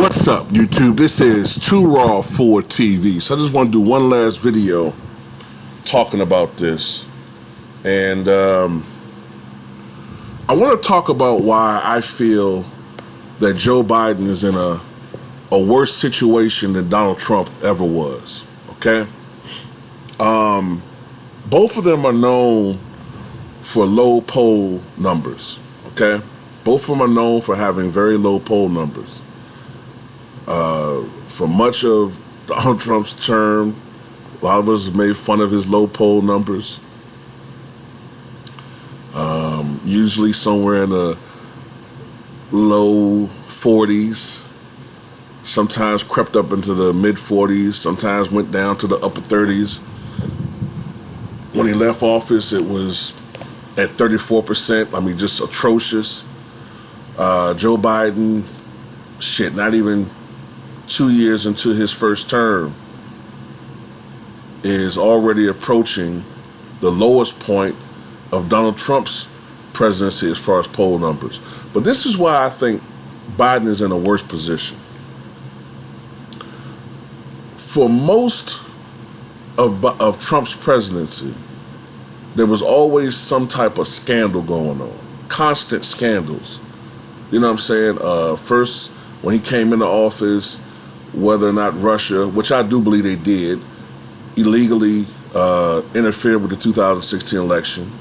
What's up, YouTube? This is Too Raw for TV. So I just want to do one last video talking about this. And I want to talk about why I feel that Joe Biden is in a worse situation than Donald Trump ever was, okay? Both of them are known for low poll numbers, okay? Both of them are known for having very low poll numbers. For much of Donald Trump's term, a lot of us made fun of his low poll numbers. Usually somewhere in the low 40s, sometimes crept up into the mid 40s, sometimes went down to the upper 30s. When he left office, it was at 34%. I mean, just atrocious. Joe Biden, not even 2 years into his first term, is already approaching the lowest point of Donald Trump's presidency as far as poll numbers. But this is why I think Biden is in a worse position. For most of Trump's presidency, there was always some type of scandal going on, constant scandals. You know what I'm saying? First, when he came into office, whether or not Russia, which I do believe they did, illegally interfered with the 2016 election,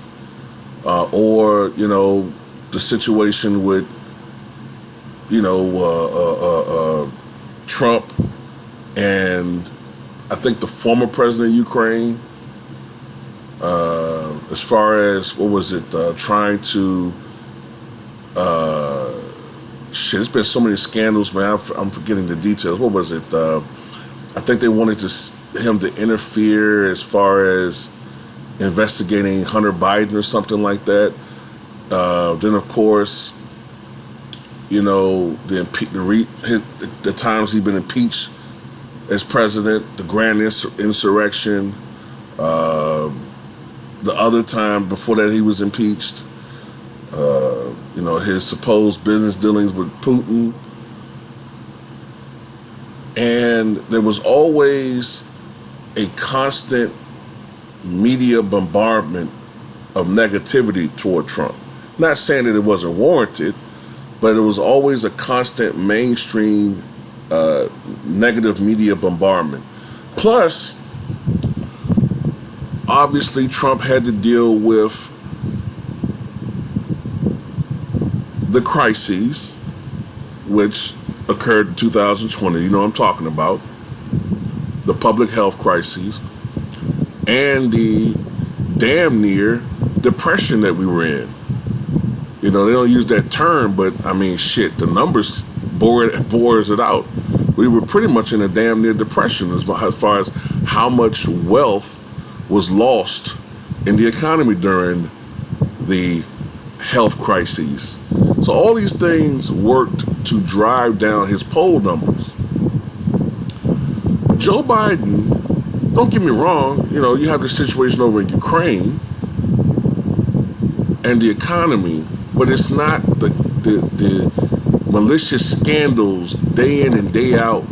or, the situation with, Trump and I think the former president of Ukraine, as far as, trying to, there's been so many scandals, man, I'm forgetting the details. What was it? I think they wanted him to interfere as far as investigating Hunter Biden or something like that. Then, of course, the times he's been impeached as president, the grand insurrection, the other time before that he was impeached, his supposed business dealings with Putin. And there was always a constant media bombardment of negativity toward Trump. Not saying that it wasn't warranted, but it was always a constant mainstream negative media bombardment. Plus, obviously, Trump had to deal with the crises, which occurred in 2020, you know what I'm talking about, the public health crises, and the damn near depression that we were in. They don't use that term, but I mean, the numbers bores it out. We were pretty much in a damn near depression as far as how much wealth was lost in the economy during the health crises. So all these things worked to drive down his poll numbers. Joe Biden, don't get me wrong, you have the situation over in Ukraine and the economy, but it's not the malicious scandals day in and day out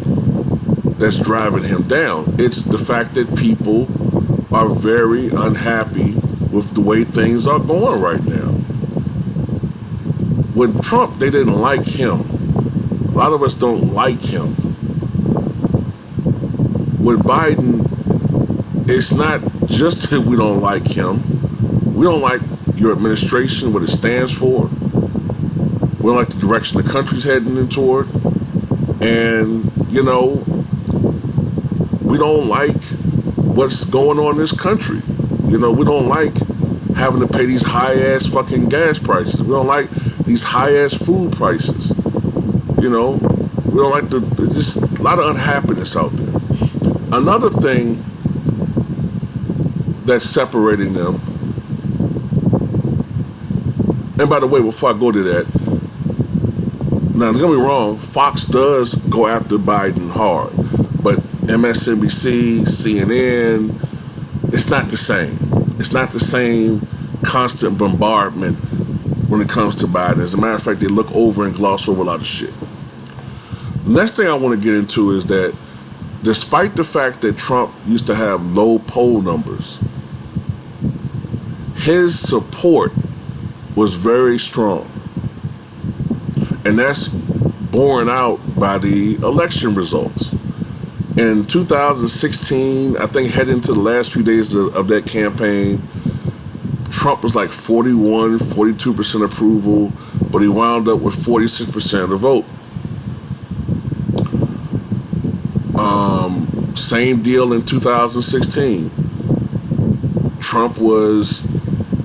that's driving him down. It's the fact that people are very unhappy with the way things are going right now. With Trump, they didn't like him. A lot of us don't like him. With Biden, it's not just that we don't like him. We don't like your administration, what it stands for. We don't like the direction the country's heading in toward. And, we don't like what's going on in this country. We don't like having to pay these high-ass fucking gas prices. We don't like these high-ass food prices. We don't like just a lot of unhappiness out there. Another thing that's separating them, and by the way, before I go to that, now don't get me wrong, Fox does go after Biden hard, but MSNBC, CNN, it's not the same. It's not the same constant bombardment when it comes to Biden. As a matter of fact, they look over and gloss over a lot of shit. Next thing I want to get into is that despite the fact that Trump used to have low poll numbers, his support was very strong. And that's borne out by the election results. In 2016, I think heading into the last few days of that campaign, Trump was like 41, 42% approval, but he wound up with 46% of the vote. Same deal in 2016. Trump was,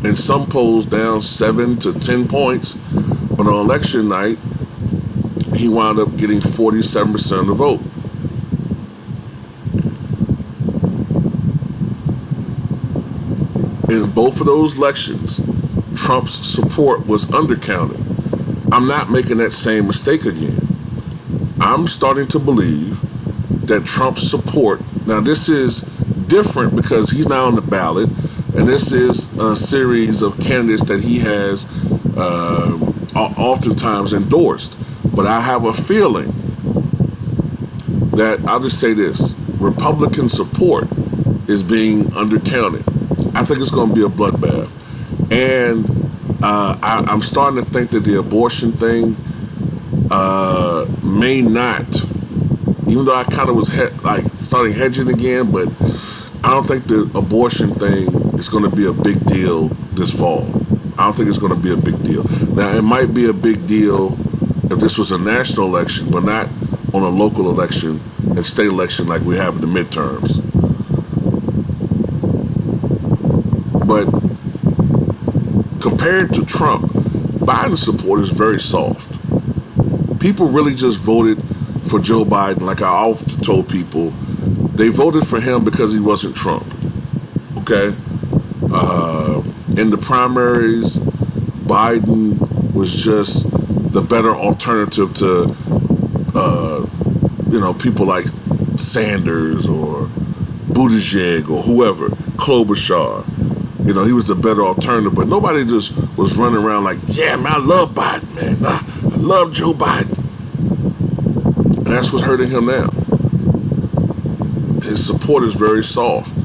in some polls, down 7 to 10 points, but on election night, he wound up getting 47% of the vote. In both of those elections, Trump's support was undercounted. I'm not making that same mistake again. I'm starting to believe that Trump's support, now this is different because he's now on the ballot, and this is a series of candidates that he has oftentimes endorsed. But I have a feeling that, I'll just say this, Republican support is being undercounted. I think it's going to be a bloodbath. And I'm starting to think that the abortion thing may not, even though I kind of was starting hedging again, but I don't think the abortion thing is going to be a big deal this fall. I don't think it's going to be a big deal. Now, it might be a big deal if this was a national election, but not on a local election and state election like we have in the midterms. But compared to Trump, Biden's support is very soft. People really just voted for Joe Biden, like I often told people. They voted for him because he wasn't Trump. Okay? In the primaries, Biden was just the better alternative to, people like Sanders or Buttigieg or whoever, Klobuchar. He was the better alternative, but nobody just was running around like, yeah, man, I love Biden, man. I love Joe Biden. And that's what's hurting him now. His support is very soft.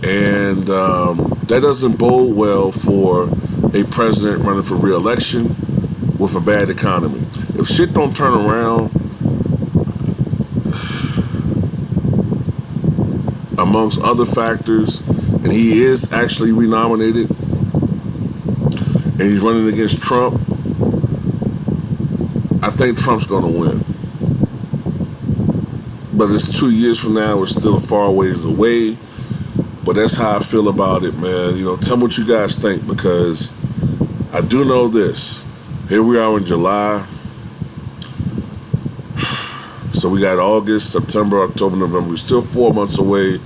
And that doesn't bode well for a president running for re-election with a bad economy. If shit don't turn around, amongst other factors, and he is actually renominated, and he's running against Trump, I think Trump's going to win. But it's 2 years from now. We're still a far ways away. But that's how I feel about it, man. Tell me what you guys think, because I do know this. Here we are in July. So we got August, September, October, November. We're still 4 months away.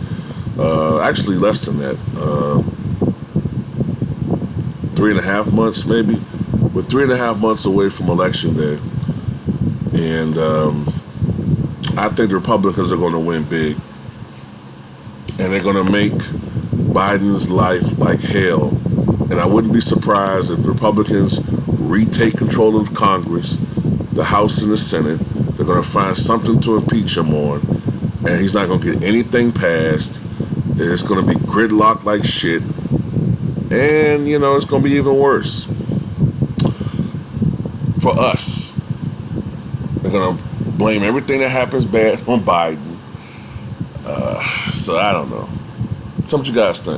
Actually less than that. 3.5 months, maybe. We're 3.5 months away from Election Day. And I think the Republicans are going to win big. And they're going to make Biden's life like hell. And I wouldn't be surprised if the Republicans retake control of Congress, the House and the Senate. They're going to find something to impeach him on. And he's not going to get anything passed. It's going to be gridlocked like shit. And, it's going to be even worse for us. They're going to blame everything that happens bad on Biden. So I don't know. Tell me what you guys think.